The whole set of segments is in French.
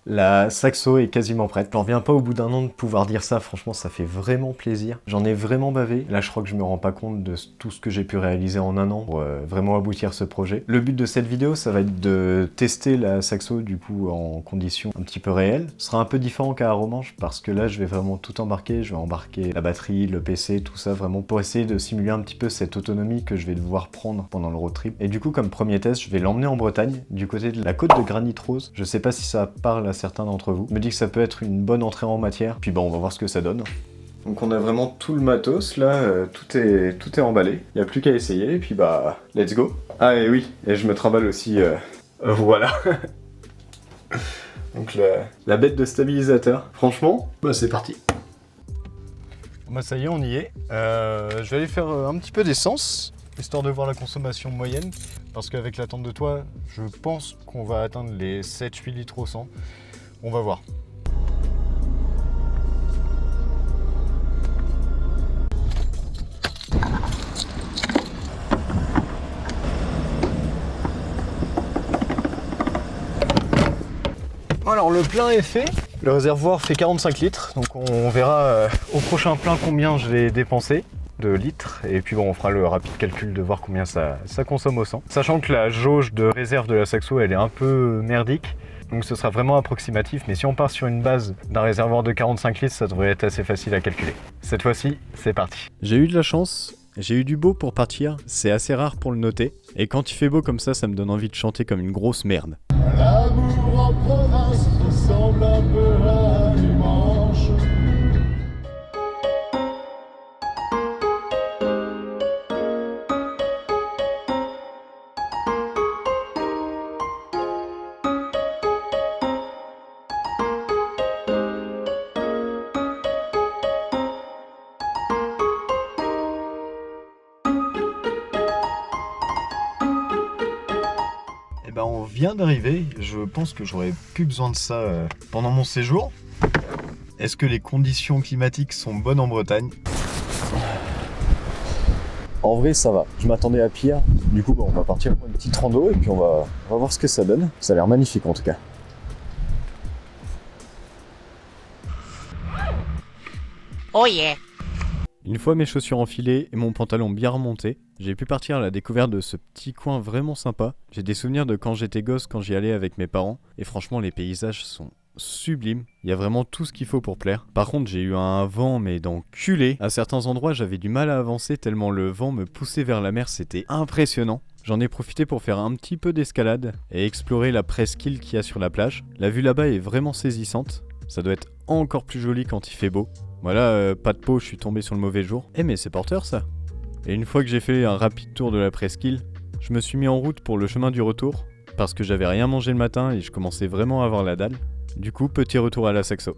La Saxo est quasiment prête. J'en reviens pas au bout d'un an de pouvoir dire ça, franchement ça fait vraiment plaisir. J'en ai vraiment bavé. Là je crois que je me rends pas compte de tout ce que j'ai pu réaliser en un an pour vraiment aboutir ce projet. Le but de cette vidéo ça va être de tester la Saxo du coup en conditions un petit peu réelles. Ce sera un peu différent qu'à Aromanche parce que là je vais vraiment tout embarquer. Je vais embarquer la batterie, le PC, tout ça vraiment pour essayer de simuler un petit peu cette autonomie que je vais devoir prendre pendant le road trip. Et du coup comme premier test je vais l'emmener en Bretagne, du côté de la côte de Granit Rose. Je sais pas si ça parle à certains d'entre vous. Je me dis que ça peut être une bonne entrée en matière. Puis bon, on va voir ce que ça donne. Donc on a vraiment tout le matos là, tout est emballé. Il n'y a plus qu'à essayer et puis bah, let's go. Ah et oui, et je me trimballe aussi, voilà. Donc la bête de stabilisateur. Franchement, bah c'est parti. Bah ça y est, on y est. Je vais aller faire un petit peu d'essence, histoire de voir la consommation moyenne. Parce qu'avec la tente de toit, je pense qu'on va atteindre les 7-8 litres au 100. On va voir. Alors le plein est fait. Le réservoir fait 45 litres. Donc on verra au prochain plein combien je vais dépenser de litres, et puis bon on fera le rapide calcul de voir combien ça consomme au 100. Sachant que la jauge de réserve de la Saxo elle est un peu merdique, donc ce sera vraiment approximatif, mais si on part sur une base d'un réservoir de 45 litres, ça devrait être assez facile à calculer. Cette fois-ci, c'est parti. J'ai eu de la chance, j'ai eu du beau pour partir, c'est assez rare pour le noter, et quand il fait beau comme ça me donne envie de chanter comme une grosse merde. L'amour en province ressemble un peu à un dimanche. Ben on vient d'arriver, je pense que j'aurais plus besoin de ça pendant mon séjour. Est-ce que les conditions climatiques sont bonnes en Bretagne? En vrai ça va, je m'attendais à pire. Du coup on va partir pour une petite rando et puis on va voir ce que ça donne. Ça a l'air magnifique en tout cas. Oh yeah! Une fois mes chaussures enfilées et mon pantalon bien remonté, j'ai pu partir à la découverte de ce petit coin vraiment sympa. J'ai des souvenirs de quand j'étais gosse, quand j'y allais avec mes parents, et franchement les paysages sont sublimes. Il y a vraiment tout ce qu'il faut pour plaire. Par contre j'ai eu un vent mais d'enculé. À certains endroits j'avais du mal à avancer tellement le vent me poussait vers la mer, c'était impressionnant. J'en ai profité pour faire un petit peu d'escalade et explorer la presqu'île qu'il y a sur la plage. La vue là-bas est vraiment saisissante. Ça doit être encore plus joli quand il fait beau. Voilà, pas de peau, je suis tombé sur le mauvais jour. Eh mais c'est porteur ça. Et une fois que j'ai fait un rapide tour de la presqu'île, je me suis mis en route pour le chemin du retour, parce que j'avais rien mangé le matin et je commençais vraiment à avoir la dalle. Du coup, petit retour à la Saxo.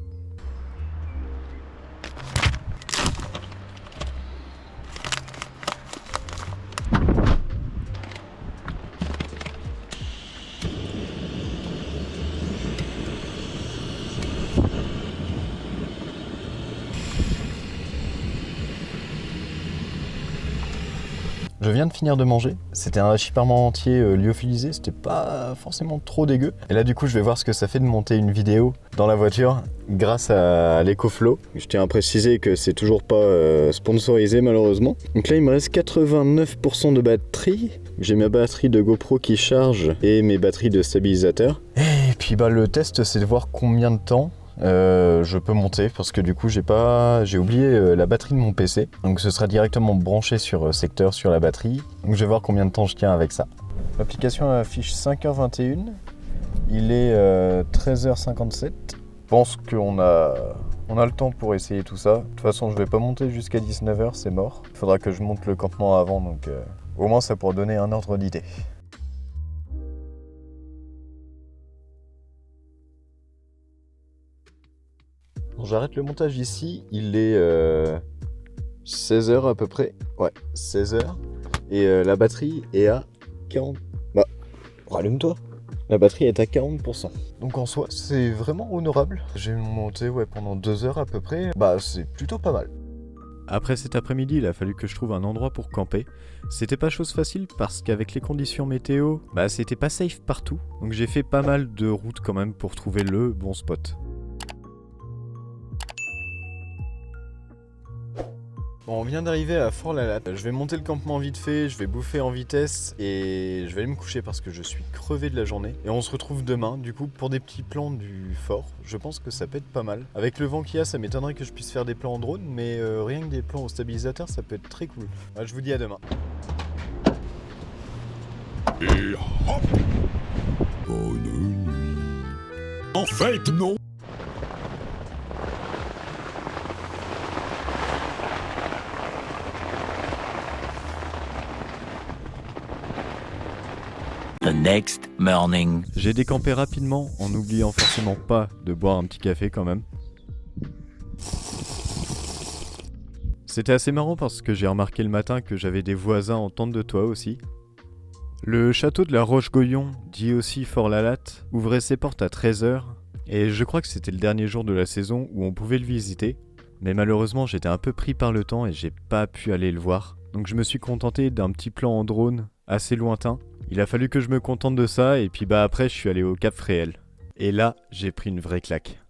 Je viens de finir de manger, c'était un hachis parmentier lyophilisé, c'était pas forcément trop dégueu. Et là du coup je vais voir ce que ça fait de monter une vidéo dans la voiture grâce à l'EcoFlow. Je tiens à préciser que c'est toujours pas sponsorisé malheureusement. Donc là il me reste 89% de batterie. J'ai ma batterie de GoPro qui charge et mes batteries de stabilisateur. Et puis bah le test c'est de voir combien de temps je peux monter parce que du coup j'ai oublié la batterie de mon PC, donc ce sera directement branché sur secteur sur la batterie, donc je vais voir combien de temps je tiens avec ça. L'application affiche 5h21, il est 13h57. Je pense qu'on a le temps pour essayer tout ça. De toute façon je vais pas monter jusqu'à 19h, c'est mort. Il faudra que je monte le campement avant, donc au moins ça pourra donner un ordre d'idée. Bon, j'arrête le montage ici, il est 16h à peu près. Ouais, 16h. Et la batterie est à 40... Bah, rallume-toi. La batterie est à 40%. Donc en soi, c'est vraiment honorable. J'ai monté pendant 2 heures à peu près. Bah, c'est plutôt pas mal. Après cet après-midi, il a fallu que je trouve un endroit pour camper. C'était pas chose facile parce qu'avec les conditions météo, c'était pas safe partout. Donc j'ai fait pas mal de routes quand même pour trouver le bon spot. Bon, on vient d'arriver à Fort-la-Latte. Je vais monter le campement vite fait, je vais bouffer en vitesse et je vais aller me coucher parce que je suis crevé de la journée. Et on se retrouve demain, du coup, pour des petits plans du fort. Je pense que ça peut être pas mal. Avec le vent qu'il y a, ça m'étonnerait que je puisse faire des plans en drone, mais rien que des plans au stabilisateur, ça peut être très cool. Je vous dis à demain. Et hop! Bonne nuit. En fait, non! The next morning. J'ai décampé rapidement en n'oubliant forcément pas de boire un petit café quand même. C'était assez marrant parce que j'ai remarqué le matin que j'avais des voisins en tente de toit aussi. Le château de la Roche-Goyon, dit aussi Fort-la-Latte, ouvrait ses portes à 13h et je crois que c'était le dernier jour de la saison où on pouvait le visiter. Mais malheureusement j'étais un peu pris par le temps et j'ai pas pu aller le voir. Donc je me suis contenté d'un petit plan en drone assez lointain. Il a fallu que je me contente de ça et puis après je suis allé au Cap Fréhel. Et là j'ai pris une vraie claque.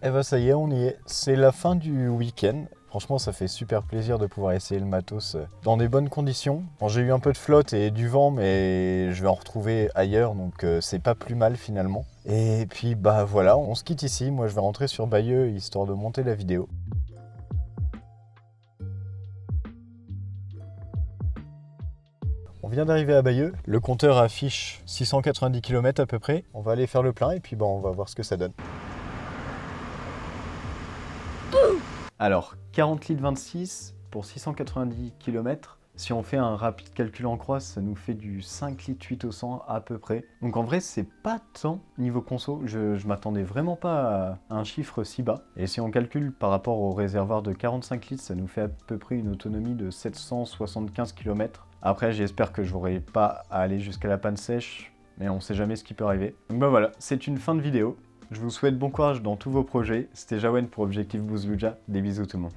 Et ça y est, on y est. C'est la fin du week-end. Franchement, ça fait super plaisir de pouvoir essayer le matos dans des bonnes conditions. Bon, j'ai eu un peu de flotte et du vent, mais je vais en retrouver ailleurs, donc c'est pas plus mal finalement. Et puis voilà, on se quitte ici. Moi, je vais rentrer sur Bayeux, histoire de monter la vidéo. On vient d'arriver à Bayeux. Le compteur affiche 690 km à peu près. On va aller faire le plein et puis on va voir ce que ça donne. Alors, 40 litres 26 pour 690 km. Si on fait un rapide calcul en croix, ça nous fait du 5 litres 8 au 100 à peu près. Donc en vrai, c'est pas tant niveau conso. Je m'attendais vraiment pas à un chiffre si bas. Et si on calcule par rapport au réservoir de 45 litres, ça nous fait à peu près une autonomie de 775 km. Après, j'espère que je n'aurai pas à aller jusqu'à la panne sèche, mais on sait jamais ce qui peut arriver. Donc voilà, c'est une fin de vidéo. Je vous souhaite bon courage dans tous vos projets. C'était Jawen pour Objectif Boost Luja. Des bisous tout le monde.